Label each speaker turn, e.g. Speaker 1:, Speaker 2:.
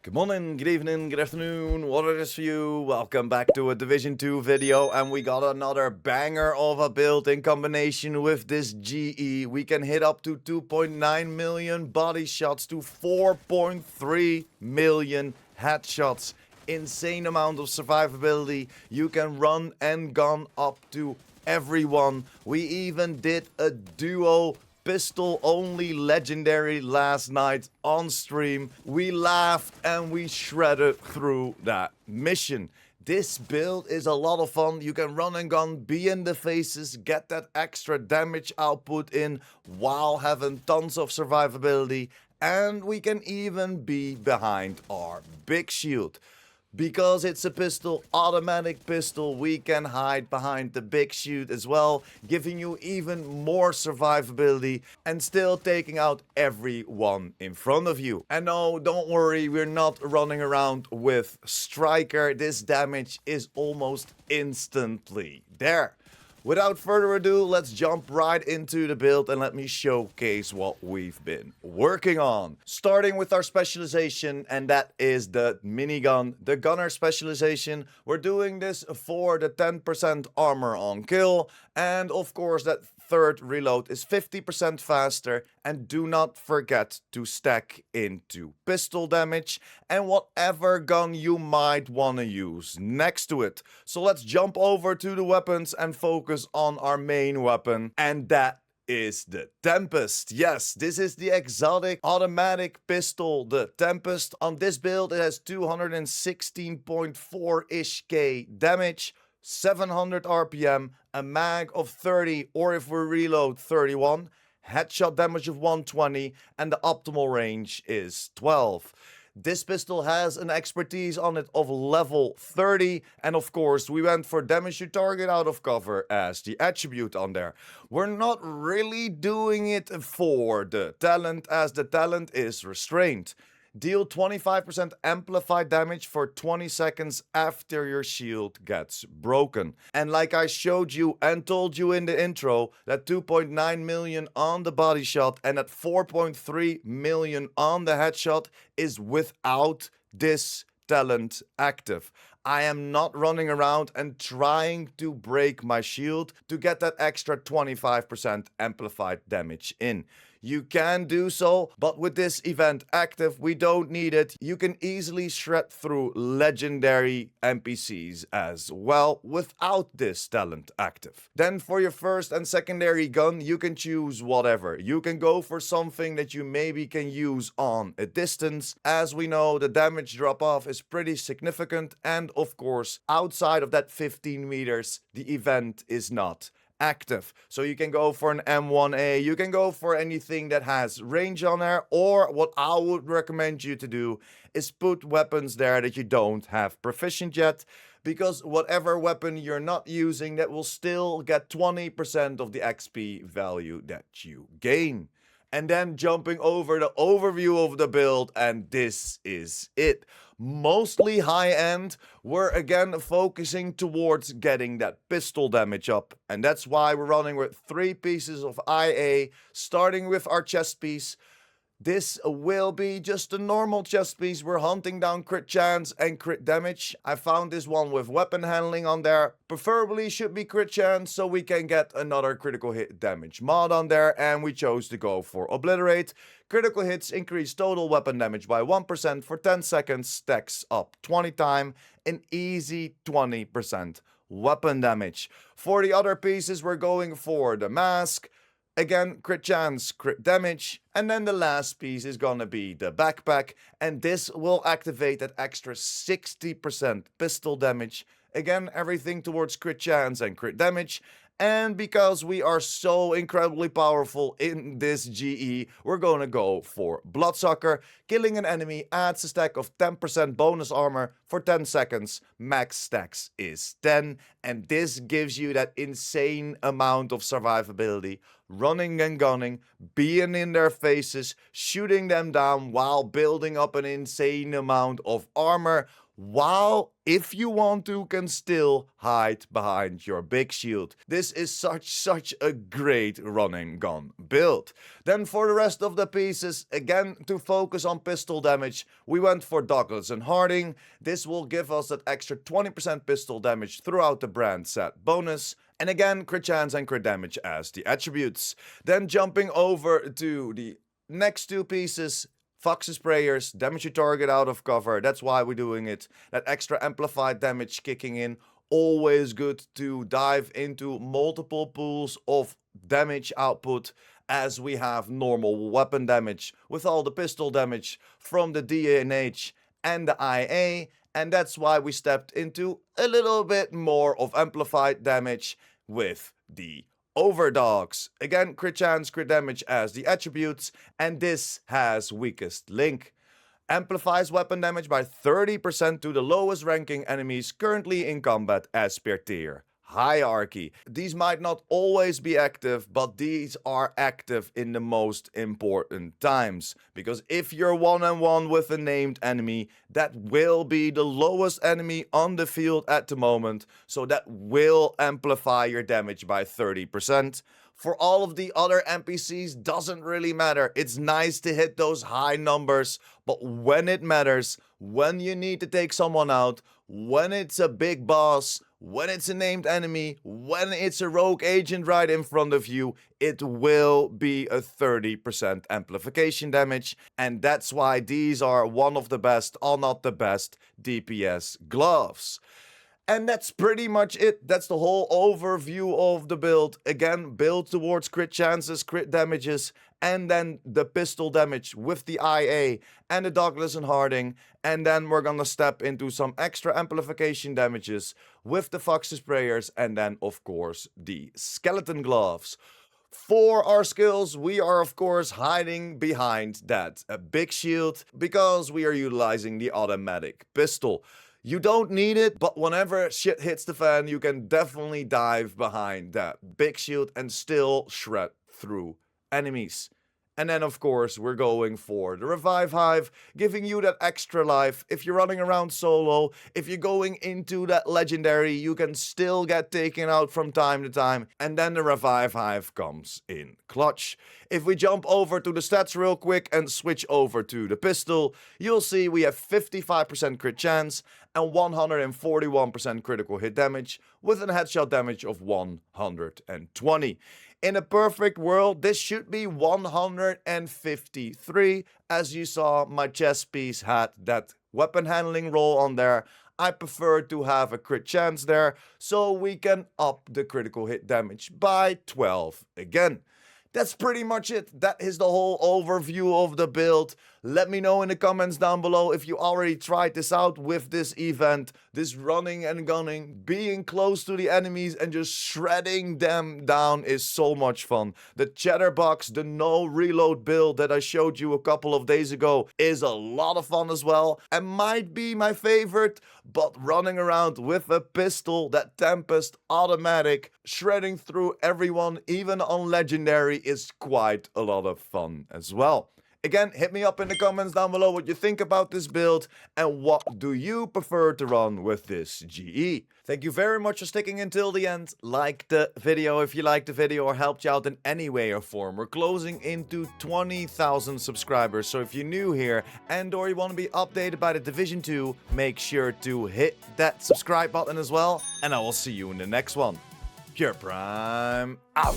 Speaker 1: Good morning, good evening, good afternoon, what it is for you. Welcome back to a Division 2 video, and we got another banger of a build in combination with this GE. We can hit up to 2.9 million body shots to 4.3 million headshots. Insane amount of survivability. You can run and gun up to everyone. We even did a duo pistol only legendary last night on stream. We laughed and we shredded through that mission. This build is a lot of fun. You can run and gun, be in the faces, get that extra damage output in while having tons of survivability, and we can even be behind our big shield. Because it's a pistol, automatic pistol, we can hide behind the big shield as well, giving you even more survivability and still taking out everyone in front of you. And no, don't worry, we're not running around with Striker. This damage is almost instantly there. Without further ado, let's jump right into the build and let me showcase what we've been working on. Starting with our specialization, and that is the minigun, the gunner specialization. We're doing this for the 10% armor on kill, and of course that third reload is 50% faster, and do not forget to stack into pistol damage and whatever gun you might want to use next to it. So let's jump over to the weapons and focus on our main weapon, and that is the Tempest. Yes, this is the exotic automatic pistol, the Tempest. On this build it has 216.4-ish K damage, 700 RPM, a mag of 30, or if we reload 31, headshot damage of 120, and the optimal range is 12. This pistol has an expertise on it of level 30, and of course we went for damage to target out of cover as the attribute on there. We're not really doing it for the talent, as the talent is restrained. Deal 25% amplified damage for 20 seconds after your shield gets broken. And like I showed you and told you in the intro, that 2.9 million on the body shot and that 4.3 million on the headshot is without this talent active. I am not running around and trying to break my shield to get that extra 25% amplified damage in. You can do so, but with this event active, we don't need it. You can easily shred through legendary NPCs as well without this talent active. Then for your first and secondary gun, you can choose whatever. You can go for something that you maybe can use on a distance. As we know, the damage drop off is pretty significant, and of course, outside of that 15 meters, the event is not active. So you can go for an M1A, you can go for anything that has range on there, or what I would recommend you to do is put weapons there that you don't have proficient yet, because whatever weapon you're not using, that will still get 20% of the XP value that you gain. And then jumping over the overview of the build, and this is it. Mostly high end. We're again focusing towards getting that pistol damage up, and that's why we're running with 3 pieces of IA, starting with our chest piece. This will be just a normal chest piece. We're hunting down crit chance and crit damage. I found this one with weapon handling on there. Preferably should be crit chance so we can get another critical hit damage mod on there, and we chose to go for obliterate. Critical hits increase total weapon damage by 1% for 10 seconds, stacks up 20 times, an easy 20% weapon damage. For the other pieces, we're going for the mask. Again, crit chance, crit damage, and then the last piece is gonna be the backpack, and this will activate that extra 60% pistol damage. Again, everything towards crit chance and crit damage. And because we are so incredibly powerful in this GE, we're gonna go for Bloodsucker. Killing an enemy adds a stack of 10% bonus armor for 10 seconds. Max stacks is 10, and this gives you that insane amount of survivability. Running and gunning, being in their faces, shooting them down while building up an insane amount of armor, while, if you want to, can still hide behind your big shield. This is such a great run and gun build. Then for the rest of the pieces, again to focus on pistol damage, we went for Douglas and Harding. This will give us that extra 20% pistol damage throughout the brand set bonus. And again, crit chance and crit damage as the attributes. Then jumping over to the next two pieces, Fox's Prayers, damage your target out of cover, that's why we're doing it. That extra amplified damage kicking in, always good to dive into multiple pools of damage output as we have normal weapon damage with all the pistol damage from the DNH and the IA, and that's why we stepped into a little bit more of amplified damage with the Overdogs. Again, crit chance, crit damage as the attributes, and this has weakest link. Amplifies weapon damage by 30% to the lowest ranking enemies currently in combat as per tier hierarchy. These might not always be active, but these are active in the most important times. Because if you're one-on-one with a named enemy, that will be the lowest enemy on the field at the moment, so that will amplify your damage by 30%. For all of the other NPCs, doesn't really matter. It's nice to hit those high numbers, but when it matters, when you need to take someone out, when it's a big boss, when it's a named enemy, when it's a rogue agent right in front of you, it will be a 30% amplification damage. And that's why these are one of the best, or not the best, DPS gloves. And that's pretty much it. That's the whole overview of the build. Again, build towards crit chances, crit damages, and then the pistol damage with the IA and the Douglas and Harding. And then we're gonna step into some extra amplification damages with the Fox's Prayers, and then of course the skeleton gloves. For our skills, we are of course hiding behind that big shield because we are utilizing the automatic pistol. You don't need it, but whenever shit hits the fan, you can definitely dive behind that big shield and still shred through enemies. And then of course we're going for the Revive Hive, giving you that extra life. If you're running around solo, if you're going into that legendary, you can still get taken out from time to time. And then the Revive Hive comes in clutch. If we jump over to the stats real quick and switch over to the pistol, you'll see we have 55% crit chance and 141% critical hit damage with a headshot damage of 120. In a perfect world, this should be 153. As you saw, my chest piece had that weapon handling roll on there. I prefer to have a crit chance there, so we can up the critical hit damage by 12 again. That's pretty much it. That is the whole overview of the build. Let me know in the comments down below if you already tried this out with this event. This running and gunning, being close to the enemies and just shredding them down is so much fun. The Chatterbox, the no reload build that I showed you a couple of days ago is a lot of fun as well and might be my favorite. But running around with a pistol, that Tempest automatic, shredding through everyone, even on legendary, is quite a lot of fun as well. Again, hit me up in the comments down below what you think about this build and what do you prefer to run with this GE. Thank you very much for sticking until the end. Like the video if you liked the video or helped you out in any way or form. We're closing into 20,000 subscribers, so if you're new here and or you want to be updated by the Division 2, make sure to hit that subscribe button as well, and I will see you in the next one. Pure Prime out!